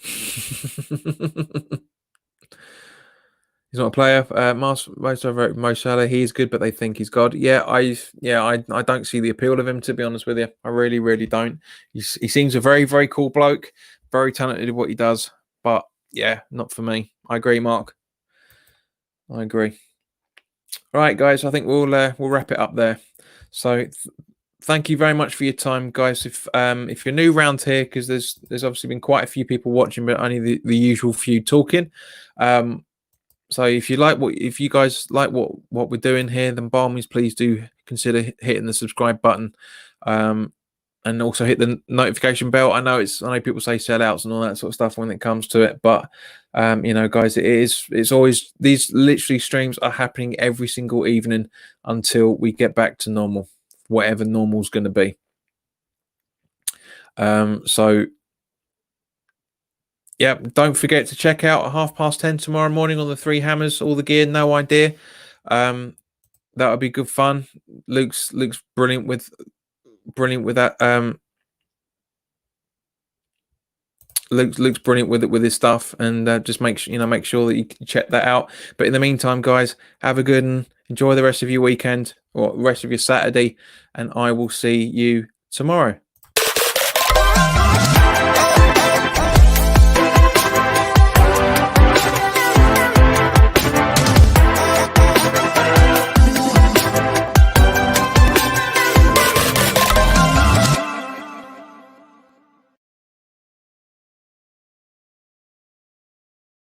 He's not a player. Most overrated Mo Salah. He's good, but they think he's God. Yeah, I don't see the appeal of him, to be honest with you. I really, really don't. He seems a very, very cool bloke, very talented at what he does. But yeah, not for me. I agree, Mark. I agree. All right, guys. I think we'll wrap it up there. So thank you very much for your time, guys. If you're new around here, because there's obviously been quite a few people watching, but only the usual few talking. So if you guys like what we're doing here, then by all means, please do consider hitting the subscribe button, and also hit the notification bell. I know people say sellouts and all that sort of stuff when it comes to it, but guys, it's always, these literally streams are happening every single evening until we get back to normal, whatever normal's going to be. So yeah, don't forget to check out at 10:30 tomorrow morning on the Three Hammers, all the gear, no idea. That'll be good fun. Luke's brilliant with brilliant with that. Luke's brilliant with it, with his stuff, and just make sure that you check that out. But in the meantime, guys, have a good and enjoy the rest of your weekend or rest of your Saturday, and I will see you tomorrow.